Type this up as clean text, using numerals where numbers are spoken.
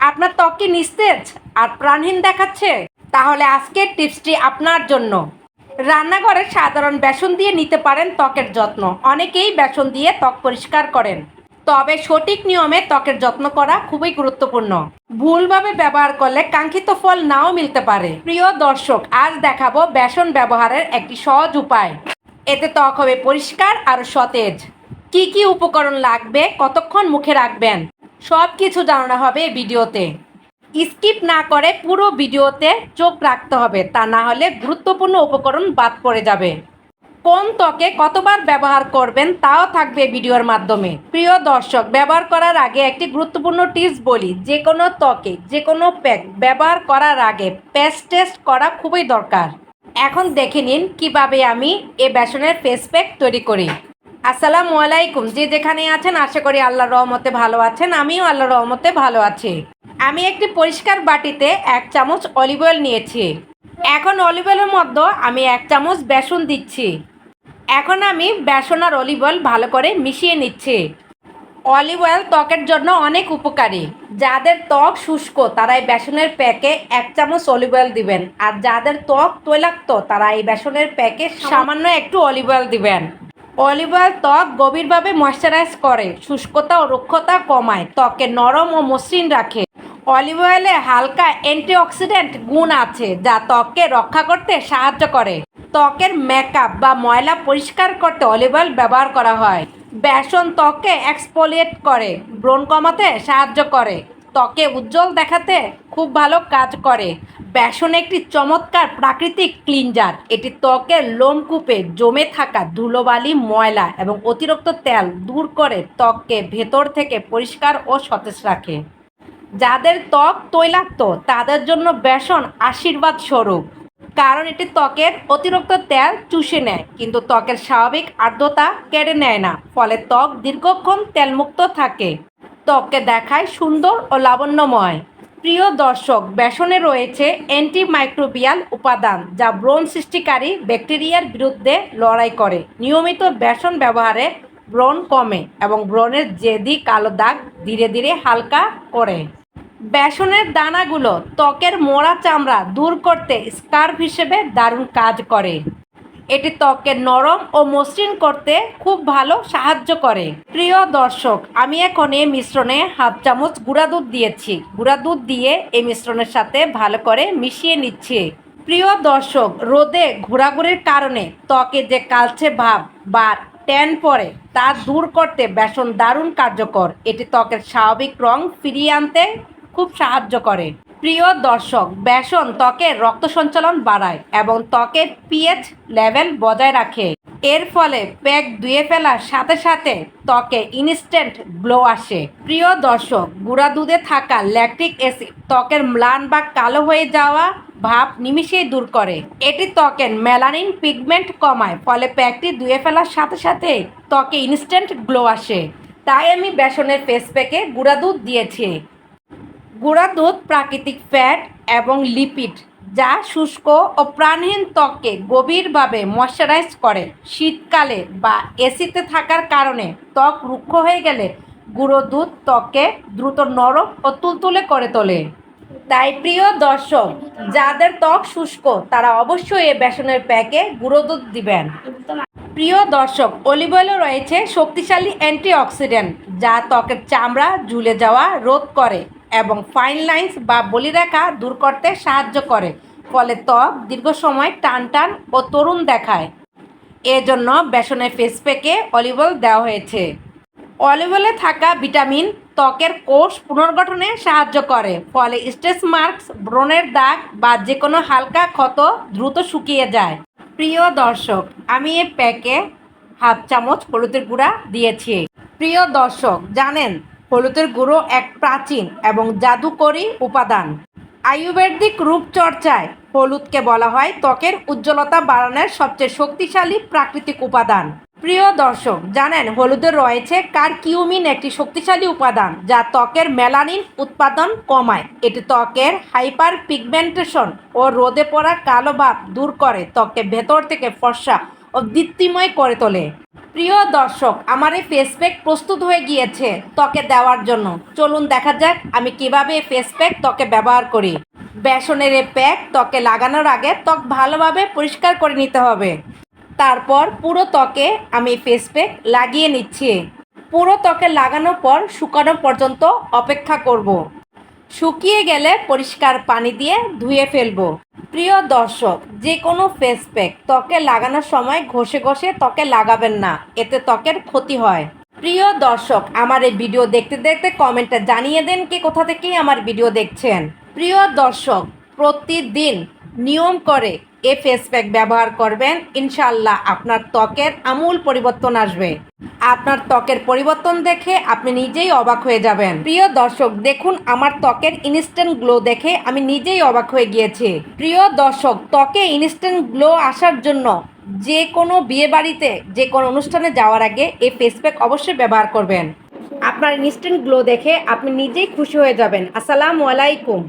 আপনার ত্বক কি নিস্তেজ আর প্রাণহীন দেখাচ্ছে? তাহলে আজকের টিপসটি আপনার জন্য। রান্নাঘরে সাধারণ বেসন দিয়ে নিতে পারেন ত্বকের যত্ন। অনেকেই বেসন দিয়ে ত্বক পরিষ্কার করেন, তবে সঠিক নিয়মে ত্বকের যত্ন করা খুবই গুরুত্বপূর্ণ। ভুলভাবে ব্যবহার করলে কাঙ্ক্ষিত ফল নাও মিলতে পারে। প্রিয় দর্শক, আজ দেখাবো বেসন ব্যবহারের একটি সহজ উপায়। এতে ত্বক হবে পরিষ্কার আর সতেজ। কি কি উপকরণ লাগবে, কতক্ষণ মুখে রাখবেন, সব কিছু জানানো হবে ভিডিওতে। স্কিপ না করে পুরো ভিডিওতে চোখ রাখতে হবে, তা না হলে গুরুত্বপূর্ণ উপকরণ বাদ পড়ে যাবে। কোন ত্বকে কতবার ব্যবহার করবেন তাও থাকবে ভিডিওর মাধ্যমে। প্রিয় দর্শক, ব্যবহার করার আগে একটি গুরুত্বপূর্ণ টিপস বলি। যে কোনো ত্বকে যে কোনো প্যাক ব্যবহার করার আগে প্যাচ টেস্ট করা খুবই দরকার। এখন দেখে নিন কিভাবে আমি এই বেসনের ফেস প্যাক তৈরি করি। আসসালামু আলাইকুম। যে যেখানে আছেন আশা করি আল্লাহর রহমতে ভালো আছেন। আমিও আল্লাহর রহমতে ভালো আছি। আমি একটি পরিষ্কার বাটিতে 1 চামচ অলিভ অয়েল নিয়েছি। এখন অলিভ অয়েলের মধ্যে আমি 1 চামচ বেসন দিচ্ছি। এখন আমি বেসন আর অলিভ অয়েল ভালো করে মিশিয়ে নিচ্ছি। অলিভ অয়েল ত্বকের জন্য অনেক উপকারী। যাদের ত্বক শুষ্ক তারা এই বেসনের প্যাকে 1 চামচ অলিভ অয়েল দিবেন, আর যাদের ত্বক তৈলাক্ত তারা এই বেসনের প্যাকে সামান্য একটু অলিভ অয়েল দিবেন। অলিভ অয়েল ত্বক গভীরভাবে ময়শ্চারাইজ করে, শুষ্কতা ও রুক্ষতা কমায়, ত্বকে নরম ও মসৃণ রাখে। অলিভ অয়েলে হালকা অ্যান্টিঅক্সিডেন্ট গুণ আছে যা ত্বককে রক্ষা করতে সাহায্য করে। ত্বকের মেকআপ বা ময়লা পরিষ্কার করতে অলিভ অয়েল ব্যবহার করা হয়। বেসন ত্বককে এক্সফোলিয়েট করে, ব্রণ কমাতে সাহায্য করে, ত্বকে উজ্জ্বল দেখাতে খুব ভালো কাজ করে। বেসন একটি চমৎকার প্রাকৃতিক ক্লিনজার। এটি ত্বকের লোমকূপে জমে থাকা ধুলোবালি, ময়লা এবং অতিরিক্ত তেল দূর করে ত্বককে ভেতর থেকে পরিষ্কার ও সতেজ রাখে। যাদের ত্বক তৈলাক্ত তাদের জন্য বেসন আশীর্বাদ স্বরূপ, কারণ এটি ত্বকের অতিরিক্ত তেল চুষে নেয় কিন্তু ত্বকের স্বাভাবিক আর্দ্রতা কেড়ে নেয় না, ফলে ত্বক দীর্ঘক্ষণ তেলমুক্ত থাকে, ত্বককে দেখায় সুন্দর ও লাবণ্যময়। প্রিয় দর্শক, বেসনে রয়েছে অ্যান্টিমাইক্রোবিয়াল উপাদান যা ব্রণ সৃষ্টিকারী ব্যাকটেরিয়ার বিরুদ্ধে লড়াই করে। নিয়মিত বেসন ব্যবহারে ব্রণ কমে এবং ব্রণের জেদি কালো দাগ ধীরে ধীরে হালকা করে। বেসনের দানাগুলো ত্বকের মোড়া চামড়া দূর করতে স্কার্ফ হিসেবে দারুণ কাজ করে। এটি ত্বককে নরম ও মসৃণ করতে খুব ভালো সাহায্য করে। প্রিয় দর্শক, আমি এখন এই মিশ্রণে 1/2 চামচ গুঁড়া দুধ দিয়েছি। গুঁড়া দুধ দিয়ে এই মিশ্রণের সাথে ভালো করে মিশিয়ে নিচ্ছি। প্রিয় দর্শক, রোদে ঘোরাঘুরির কারণে ত্বকে যে কালচে ভাব বা ট্যান পড়ে তা দূর করতে বেসন দারুণ কার্যকর। এটি ত্বকের স্বাভাবিক রং ফিরিয়ে আনতে খুব সাহায্য করে। প্রিয় দর্শক, বেসন ত্বকের রক্ত সঞ্চালন বাড়ায় এবং ত্বকের পিএইচ লেভেল বজায় রাখে। এর ফলে প্যাক ধুয়ে ফেলার সাথে সাথে ত্বকে ইনস্ট্যান্ট গ্লো আসে। প্রিয় দর্শক, গুঁড়া দুধে থাকা ল্যাকটিক অ্যাসিড ত্বকের ম্লান বা কালো হয়ে যাওয়া ভাব নিমিষেই দূর করে। এটি ত্বকের মেলানিন পিগমেন্ট কমায়, ফলে প্যাকটি ধুয়ে ফেলার সাথে সাথে ত্বকে ইনস্ট্যান্ট গ্লো আসে। তাই আমি বেসনের ফেস প্যাকে গুঁড়া দুধ দিয়েছি। গুঁড়া দুধ প্রাকৃতিক ফ্যাট এবং লিপিড যা শুষ্ক ও প্রাণহীন ত্বককে গভীরভাবে ময়শ্চারাইজ করে। শীতকালে বা এসিতে থাকার কারণে ত্বক রুক্ষ হয়ে গেলে গুঁড়ো দুধ ত্বককে দ্রুত নরম ও তুলতুলে করে তোলে। তাই প্রিয় দর্শক, যাদের ত্বক শুষ্ক তারা অবশ্যই এই বেসনের প্যাকে গুঁড়ো দুধ দিবেন। প্রিয় দর্শক, অলিভ অয়েলে রয়েছে শক্তিশালী অ্যান্টিঅক্সিডেন্ট যা ত্বকের চামড়া ঝুলে যাওয়া রোধ করে এবং ফাইন লাইন্স বা বলিরেখা দূর করতে সাহায্য করে, ফলে ত্বক দীর্ঘ সময় টান টান ও তরুণ দেখায়। এজন্য বেসনের ফেস প্যাকে অলিভ অয়েল দেওয়া হয়েছে। অলিভ অয়েলে থাকা ভিটামিন ত্বকের কোষ পুনর্গঠনে সাহায্য করে, ফলে স্ট্রেচ মার্কস, ব্রণের দাগ বা যে কোনো হালকা ক্ষত দ্রুত শুকিয়ে যায়। প্রিয় দর্শক, আমি এই প্যাকে 1/2 চামচ হলুদের গুঁড়া দিয়েছি। প্রিয় দর্শক, জানেন হলুদের গুঁড়ো এক প্রাচীন এবং জাদুকরী উপাদান। আয়ুর্বেদিক রূপচর্চায় হলুদকে বলা হয় ত্বকের উজ্জ্বলতা বাড়ানোর সবচেয়ে শক্তিশালী প্রাকৃতিক উপাদান। প্রিয় দর্শক, জানেন হলুদে রয়েছে কারকিউমিন, একটি শক্তিশালী উপাদান যা ত্বকের মেলানিন উৎপাদন কমায়। এটি ত্বকের হাইপার পিগমেন্টেশন ও রোদে পড়া কালো ভাব দূর করে, ত্বককে ভেতর থেকে ফর্সা ও অদ্বিতীয়ময় করে তোলে। প্রিয় দর্শক, আমার এই ফেস প্যাক প্রস্তুত হয়ে গিয়েছে ত্বকে দেওয়ার জন্য। চলুন দেখা যাক আমি কিভাবে এই ফেস প্যাক ত্বকে ব্যবহার করি। বেসনের এই প্যাক ত্বকে লাগানোর আগে ত্বক ভালোভাবে পরিষ্কার করে নিতে হবে। তারপর পুরো ত্বকে আমি ফেস প্যাক লাগিয়ে নিচ্ছি। পুরো ত্বকে লাগানোর পর শুকানো পর্যন্ত অপেক্ষা করব। শুকিয়ে গেলে পরিষ্কার পানি দিয়ে ধুয়ে ফেলবো। প্রিয় দর্শক, যে কোনো ফেস প্যাক ত্বকে লাগানোর সময় ঘষে ঘষে ত্বকে লাগাবেন না, এতে ত্বকের ক্ষতি হয়। প্রিয় দর্শক, আমার এই ভিডিও দেখতে দেখতে কমেন্টে জানিয়ে দেন কে কোথা থেকে আমার ভিডিও দেখছেন। প্রিয় দর্শক, প্রতিদিন নিয়ম করে এ ফেস প্যাক ব্যবহার করবেন, ইনশাআল্লাহ আপনার ত্বকের আমূল পরিবর্তন আসবে। আপনার ত্বকের পরিবর্তন দেখে আপনি নিজেই অবাক হয়ে যাবেন। প্রিয় দর্শক, দেখুন আমার ত্বকের ইনস্ট্যান্ট গ্লো দেখে আমি নিজেই অবাক হয়ে গিয়েছি। প্রিয় দর্শক, ত্বকে ইনস্ট্যান্ট গ্লো আসার জন্য যে কোনো বিয়ে বাড়িতে যে কোনো অনুষ্ঠানে যাওয়ার আগে এই ফেস প্যাক অবশ্যই ব্যবহার করবেন। আপনার ইনস্ট্যান্ট গ্লো দেখে আপনি নিজেই খুশি হয়ে যাবেন। আসসালামু আলাইকুম।